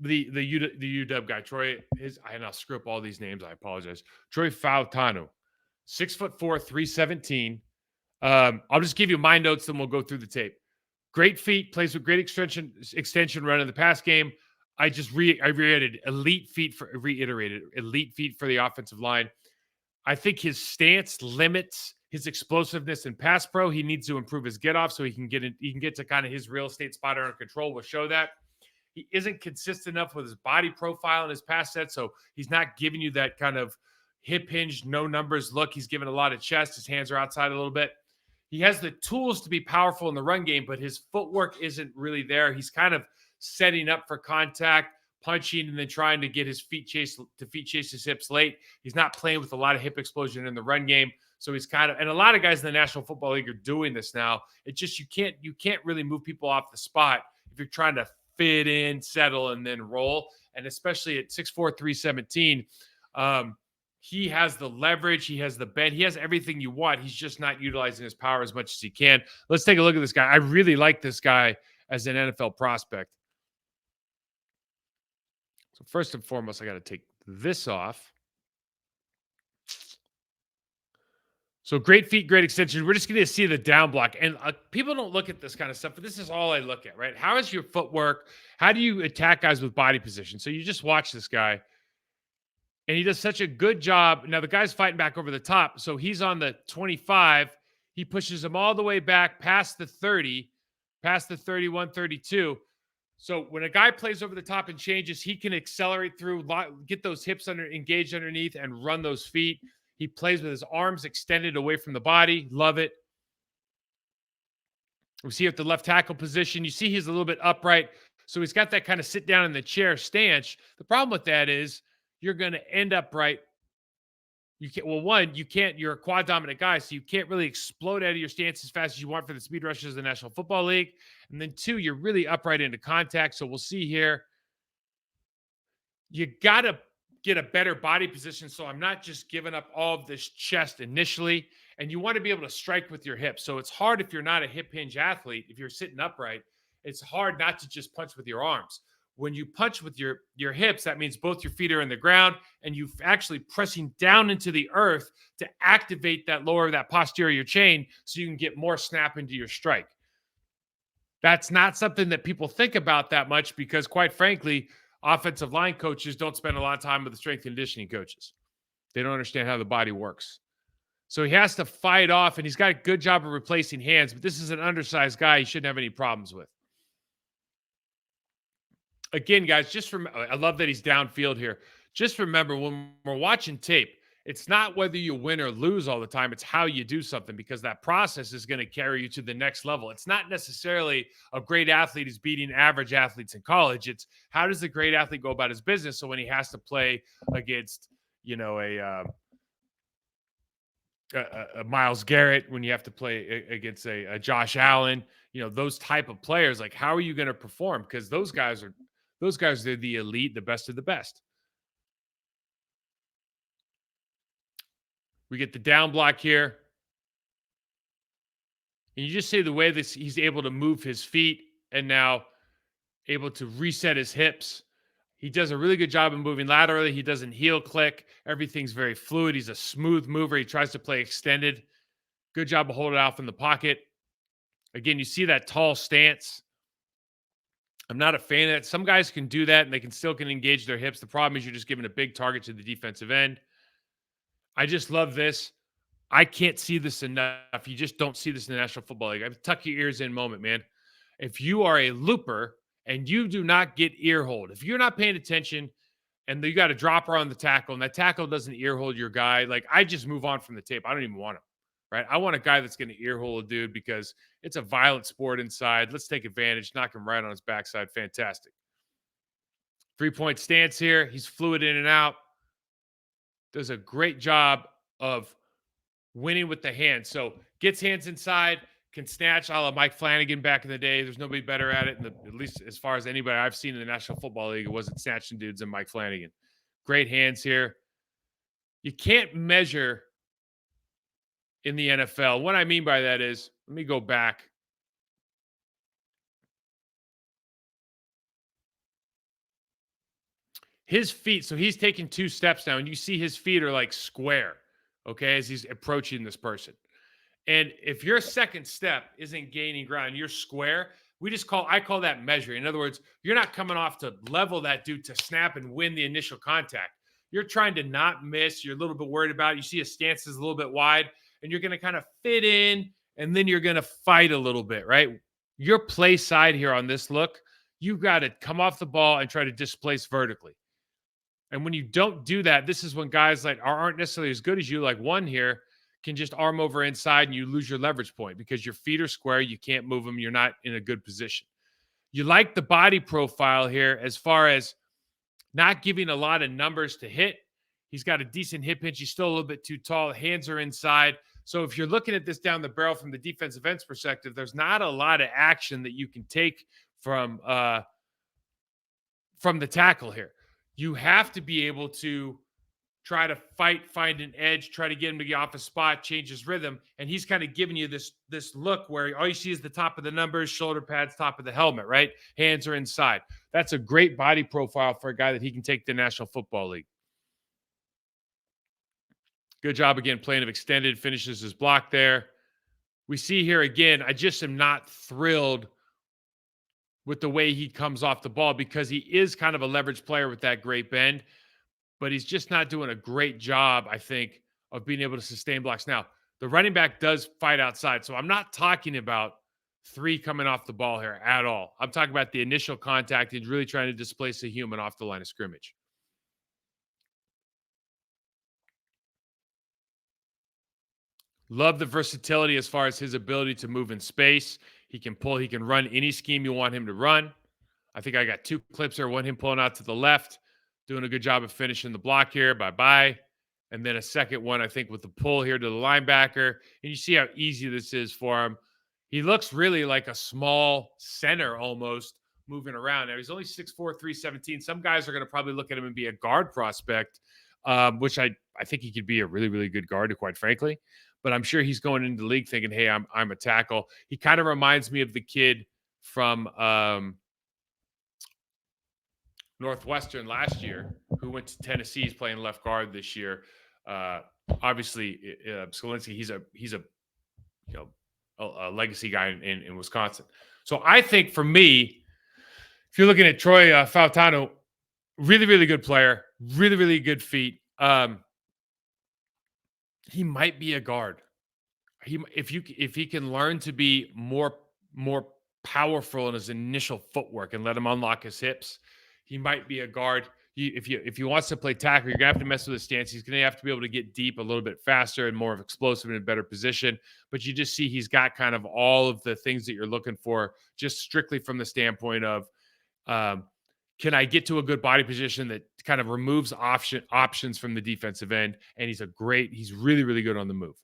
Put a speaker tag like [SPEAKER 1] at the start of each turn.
[SPEAKER 1] the UW guy, Troy. And I'll screw up all these names. I apologize. Troy Fautanu, 6'4", 317. I'll just give you my notes, then we'll go through the tape. Great feet, plays with great extension run in the pass game. I reiterated elite feet for the offensive line. I think his stance limits his explosiveness in pass pro. He needs to improve his get off so he can get to kind of his real estate spot under control. We'll show that. He isn't consistent enough with his body profile and his pass set, so he's not giving you that kind of hip hinge, no numbers look. He's giving a lot of chest. His hands are outside a little bit. He has the tools to be powerful in the run game, but his footwork isn't really there. He's kind of setting up for contact, punching, and then trying to get his feet chase his hips late. He's not playing with a lot of hip explosion in the run game. So he's kind of, and a lot of guys in the National Football League are doing this now. It's just you can't really move people off the spot if you're trying to fit in, settle, and then roll. And especially at 6'4", 317, he has the leverage, he has the bend, he has everything you want. He's just not utilizing his power as much as he can. Let's take a look at this guy. I really like this guy as an NFL prospect. So first and foremost, I got to take this off. So great feet, great extension. We're just going to see the down block. And people don't look at this kind of stuff, but this is all I look at, right? How is your footwork? How do you attack guys with body position? So you just watch this guy. And he does such a good job. Now, the guy's fighting back over the top. So he's on the 25. He pushes him all the way back past the 30, past the 31, 32. So when a guy plays over the top and changes, he can accelerate through, get those hips engaged underneath and run those feet. He plays with his arms extended away from the body. Love it. We see at the left tackle position, you see he's a little bit upright. So he's got that kind of sit down in the chair stance. The problem with that is you're going to end up right. You're a quad dominant guy, so you can't really explode out of your stance as fast as you want for the speed rushes of the National Football League. And then two, you're really upright into contact. So we'll see here. You got to get a better body position. So I'm not just giving up all of this chest initially. And you want to be able to strike with your hips. So it's hard if you're not a hip hinge athlete. If you're sitting upright, it's hard not to just punch with your arms. When you punch with your hips, that means both your feet are in the ground and you're actually pressing down into the earth to activate that posterior chain so you can get more snap into your strike. That's not something that people think about that much because, quite frankly, offensive line coaches don't spend a lot of time with the strength and conditioning coaches. They don't understand how the body works. So he has to fight off, and he's got a good job of replacing hands, but this is an undersized guy he shouldn't have any problems with. Again, guys, I love that he's downfield here. Just remember, when we're watching tape, it's not whether you win or lose all the time. It's how you do something because that process is going to carry you to the next level. It's not necessarily a great athlete is beating average athletes in college. It's how does the great athlete go about his business? So when he has to play against, a Myles Garrett, when you have to play against a Josh Allen, those type of players, like how are you going to perform? Because those guys are the elite, the best of the best. We get the down block here. And you just see the way he's able to move his feet and now able to reset his hips. He does a really good job of moving laterally. He doesn't heel click. Everything's very fluid. He's a smooth mover. He tries to play extended. Good job of holding it off in the pocket. Again, you see that tall stance. I'm not a fan of that. Some guys can do that and they can engage their hips. The problem is you're just giving a big target to the defensive end. I just love this. I can't see this enough. You just don't see this in the National Football League. Tuck your ears in moment, man. If you are a looper and you do not get ear hold, if you're not paying attention and you got a dropper on the tackle and that tackle doesn't ear hold your guy, like I just move on from the tape. I don't even want him, right? I want a guy that's going to ear hold a dude because it's a violent sport inside. Let's take advantage, knock him right on his backside. Fantastic. 3-point stance here. He's fluid in and out. Does a great job of winning with the hands. So gets hands inside, can snatch a la Mike Flanagan back in the day. There's nobody better at it, at least as far as anybody I've seen in the National Football League. It wasn't snatching dudes than Mike Flanagan. Great hands here. You can't measure in the NFL. What I mean by that is, let me go back. his feet, so he's taking 2 steps now, and you see his feet are like square, okay, as he's approaching this person. And if your second step isn't gaining ground, you're square, I call that measuring. In other words, you're not coming off to level that dude to snap and win the initial contact. You're trying to not miss. You're a little bit worried about it. You see his stance is a little bit wide, and you're going to kind of fit in, and then you're going to fight a little bit, right? Your play side here on this look, you got to come off the ball and try to displace vertically. And when you don't do that, this is when guys like aren't necessarily as good as you, like one here, can just arm over inside and you lose your leverage point because your feet are square. You can't move them. You're not in a good position. You like the body profile here as far as not giving a lot of numbers to hit. He's got a decent hip hinge. He's still a little bit too tall. Hands are inside. So if you're looking at this down the barrel from the defensive end's perspective, there's not a lot of action that you can take from the tackle here. You have to be able to try to fight, find an edge, try to get him to get off his spot, change his rhythm. And he's kind of giving you this look where all you see is the top of the numbers, shoulder pads, top of the helmet, right? Hands are inside. That's a great body profile for a guy that he can take to the National Football League. Good job again, playing of extended, finishes his block there. We see here again, I just am not thrilled with the way he comes off the ball because he is kind of a leverage player with that great bend, but he's just not doing a great job, I think, of being able to sustain blocks. Now, the running back does fight outside, so I'm not talking about 3 coming off the ball here at all. I'm talking about the initial contact and really trying to displace a human off the line of scrimmage. Love the versatility as far as his ability to move in space. He can pull, he can run any scheme you want him to run. I think I got 2 clips there. One, him pulling out to the left, doing a good job of finishing the block here. Bye-bye. And then a second one, I think, with the pull here to the linebacker. And you see how easy this is for him. He looks really like a small center almost moving around. Now, he's only 6'4", 317. Some guys are going to probably look at him and be a guard prospect, which I think he could be a really, really good guard, quite frankly. But I'm sure he's going into the league thinking, hey, I'm a tackle. He kind of reminds me of the kid from Northwestern last year, who went to Tennessee. He's playing left guard this year. Obviously, Skolinski, he's a legacy guy in Wisconsin. So I think for me, if you're looking at Troy Fautanu, really, really good player, really, really good feet. He might be a guard. If he can learn to be more powerful in his initial footwork and let him unlock his hips, he might be a guard. If he wants to play tackle, you're gonna have to mess with his stance. He's gonna have to be able to get deep a little bit faster and more of explosive in a better position. But you just see he's got kind of all of the things that you're looking for, just strictly from the standpoint of can I get to a good body position that kind of removes options from the defensive end? And he's really, really good on the move.